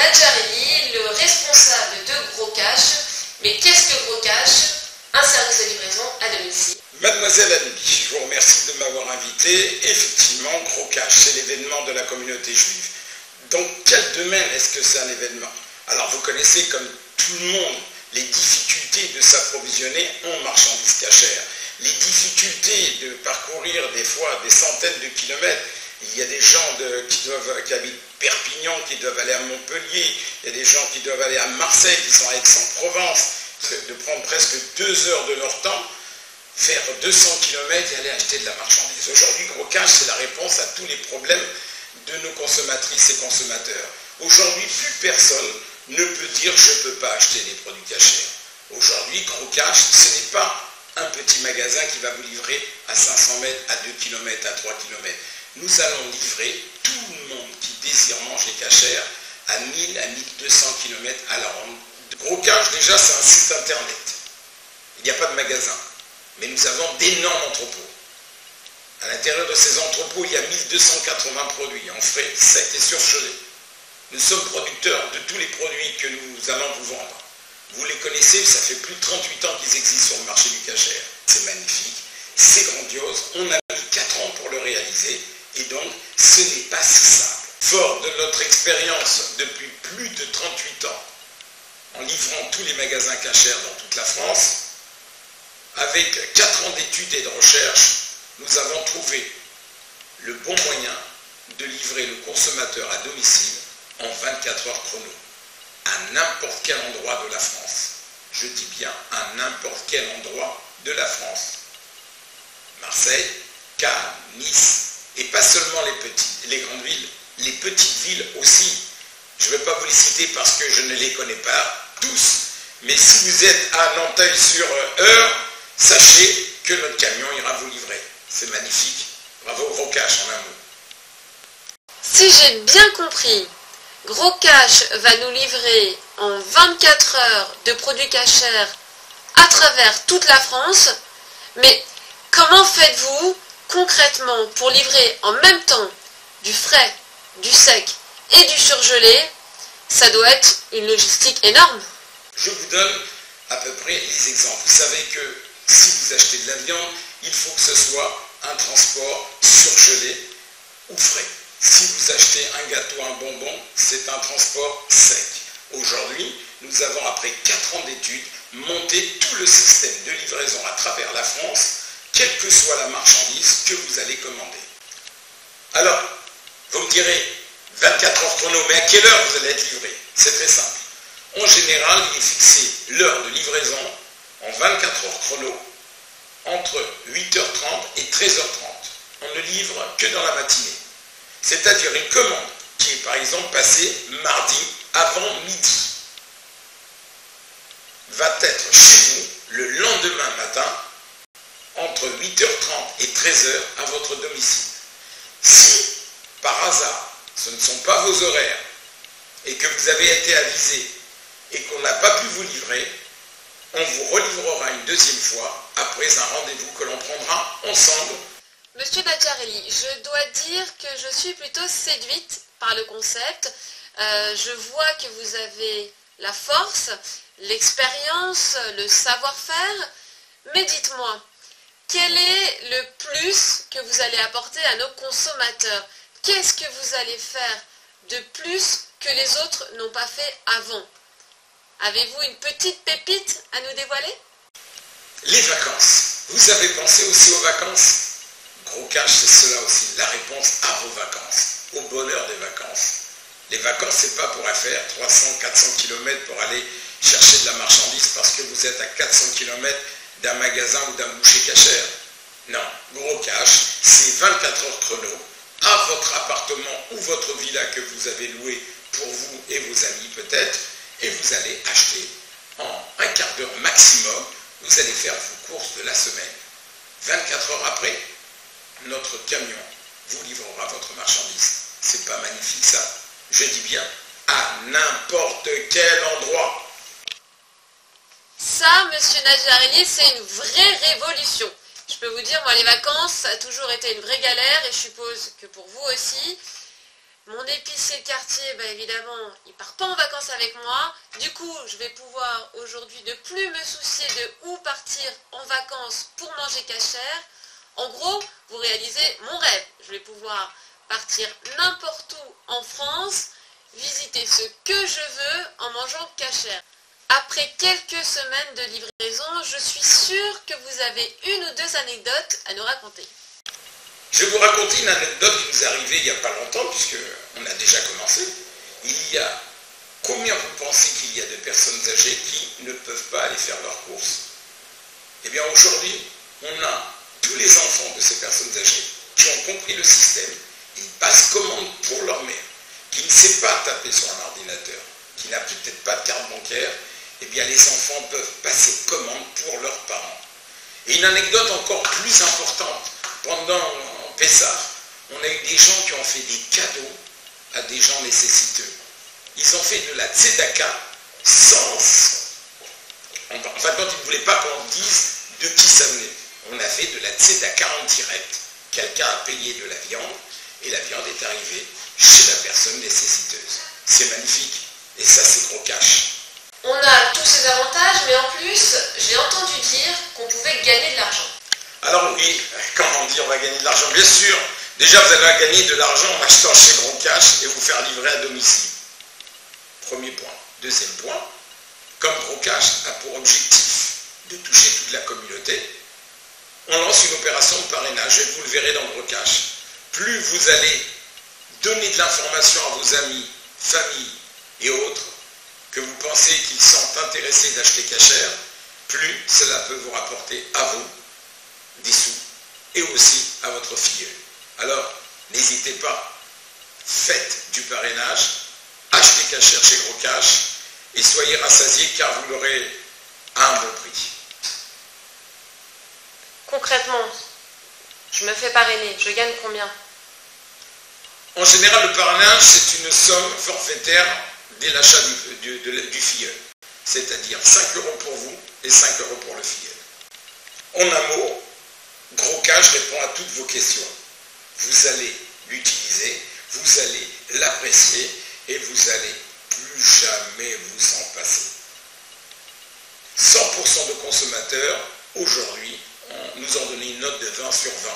Nadjareli, le responsable de Gros Cash. Mais qu'est-ce que Gros Cash? Un service de livraison à domicile. Mademoiselle Alibi, je vous remercie de m'avoir invité. Effectivement, Gros Cash, c'est l'événement de la communauté juive. Dans quel domaine est-ce que c'est un événement? Alors vous connaissez comme tout le monde les difficultés de s'approvisionner en marchandises cachères, les difficultés de parcourir des fois des centaines de kilomètres. Il y a des gens qui habitent Perpignan, qui doivent aller à Montpellier, il y a des gens qui doivent aller à Marseille, qui sont à Aix-en-Provence, de prendre presque 2 heures de leur temps, faire 200 km et aller acheter de la marchandise. Aujourd'hui, Gros Cash, c'est la réponse à tous les problèmes de nos consommatrices et consommateurs. Aujourd'hui, plus personne ne peut dire je ne peux pas acheter des produits cachés. Aujourd'hui, Gros Cash, ce n'est pas un petit magasin qui va vous livrer à 500 mètres, à 2 km, à 3 km. Nous allons livrer tout le monde qui désire manger cachère à 1000 à 1200 km à la ronde. Gros Cash, déjà, c'est un site internet. Il n'y a pas de magasin. Mais nous avons d'énormes entrepôts. À l'intérieur de ces entrepôts, il y a 1280 produits en frais, secs et surgelés. Nous sommes producteurs de tous les produits que nous allons vous vendre. Vous les connaissez, ça fait plus de 38 ans qu'ils existent sur le marché du cachère. C'est magnifique, c'est grandiose, on a mis 4 ans pour le réaliser, et donc ce n'est pas si simple. Fort de notre expérience depuis plus de 38 ans, en livrant tous les magasins cachères dans toute la France, avec 4 ans d'études et de recherche, nous avons trouvé le bon moyen de livrer le consommateur à domicile en 24 heures chrono, à n'importe quel endroit de la France. Je dis bien à n'importe quel endroit de la France. Marseille, Cannes, Nice, et pas seulement les grandes villes, les petites villes aussi. Je ne vais pas vous les citer parce que je ne les connais pas tous, mais si vous êtes à Nanteuil-sur-Eure, sachez que notre camion ira vous livrer. C'est magnifique. Bravo Gros Cash en un mot. Si j'ai bien compris, Gros Cash va nous livrer en 24 heures de produits cachers à travers toute la France. Mais comment faites-vous concrètement pour livrer en même temps du frais, du sec et du surgelé? Ça doit être une logistique énorme. Je vous donne à peu près les exemples. Vous savez que si vous achetez de la viande, il faut que ce soit un transport surgelé ou frais. Si vous achetez un gâteau, un bonbon, c'est un transport sec. Aujourd'hui, nous avons, après 4 ans d'études, monté tout le système de livraison à travers la France, quelle que soit la marchandise que vous allez commander. Alors, vous me direz, 24 heures chrono, mais à quelle heure vous allez être livré? C'est très simple. En général, il est fixé l'heure de livraison en 24 heures chrono, entre 8h30 et 13h30. On ne livre que dans la matinée. C'est-à-dire une commande qui est par exemple passée mardi avant midi va être chez vous le lendemain matin entre 8h30 et 13h à votre domicile. Si par hasard ce ne sont pas vos horaires et que vous avez été avisé et qu'on n'a pas pu vous livrer, on vous relivrera une deuxième fois après un rendez-vous que l'on prendra ensemble. Monsieur Nadjareli, je dois dire que je suis plutôt séduite par le concept. Je vois que vous avez la force, l'expérience, le savoir-faire. Mais dites-moi, quel est le plus que vous allez apporter à nos consommateurs? Qu'est-ce que vous allez faire de plus que les autres n'ont pas fait avant? Avez-vous une petite pépite à nous dévoiler? Les vacances. Vous avez pensé aussi aux vacances? Gros Cash, c'est cela aussi, la réponse à vos vacances, au bonheur des vacances. Les vacances, c'est pas pour faire 300-400 km pour aller chercher de la marchandise parce que vous êtes à 400 km d'un magasin ou d'un boucher cachère. Non, Gros Cash, c'est 24 heures chrono à votre appartement ou votre villa que vous avez loué pour vous et vos amis peut-être, et vous allez acheter en un quart d'heure maximum, vous allez faire vos courses de la semaine. 24 heures après, notre camion vous livrera votre marchandise. C'est pas magnifique ça? Je dis bien à n'importe quel endroit. Ça, monsieur Nadjareli, c'est une vraie révolution. Je peux vous dire, moi, les vacances, ça a toujours été une vraie galère, et je suppose que pour vous aussi. Mon épicier de quartier, évidemment, il part pas en vacances avec moi. Du coup, je vais pouvoir aujourd'hui ne plus me soucier de où partir en vacances pour manger cachère. En gros, vous réalisez mon rêve. Je vais pouvoir partir n'importe où en France, visiter ce que je veux en mangeant cachère. Après quelques semaines de livraison, je suis sûre que vous avez une ou deux anecdotes à nous raconter. Je vais vous raconter une anecdote qui nous est arrivée il n'y a pas longtemps, puisqu'on a déjà commencé. Combien vous pensez qu'il y a de personnes âgées qui ne peuvent pas aller faire leurs courses? Eh bien aujourd'hui, on a tous les enfants de ces personnes âgées qui ont compris le système. Ils passent commande pour leur mère, qui ne sait pas taper sur un ordinateur, qui n'a peut-être pas de carte bancaire. Eh bien les enfants peuvent passer commande pour leurs parents. Et une anecdote encore plus importante, pendant Pessah, on a eu des gens qui ont fait des cadeaux à des gens nécessiteux. Ils ont fait de la tzedaka sans... Enfin, quand ils ne voulaient pas qu'on dise de qui ça venait. On a fait de la tzedaka en direct. Quelqu'un a payé de la viande et la viande est arrivée chez la personne nécessiteuse. C'est magnifique. Et ça, c'est gros cash. On a tous ces avantages, mais en plus, j'ai entendu dire qu'on pouvait gagner de l'argent. Alors oui, comment on dit on va gagner de l'argent? Bien sûr, déjà vous allez gagner de l'argent en achetant chez Gros Cash et vous faire livrer à domicile. Premier point. Deuxième point, comme Gros Cash a pour objectif de toucher toute la communauté, on lance une opération de parrainage et vous le verrez dans Gros Cash. Plus vous allez donner de l'information à vos amis, familles et autres, que vous pensez qu'ils sont intéressés d'acheter cachère, plus cela peut vous rapporter à vous des sous et aussi à votre filleul. Alors, n'hésitez pas, faites du parrainage, achetez cachère chez Gros Cash et soyez rassasiés car vous l'aurez à un bon prix. Concrètement, je me fais parrainer, je gagne combien? En général, le parrainage, c'est une somme forfaitaire dès l'achat du filleul, c'est-à-dire 5 € pour vous et 5 € pour le filleul. En un mot, Gros Cash répond à toutes vos questions. Vous allez l'utiliser, vous allez l'apprécier et vous allez plus jamais vous en passer. 100% de consommateurs, aujourd'hui, nous ont donné une note de 20 sur 20.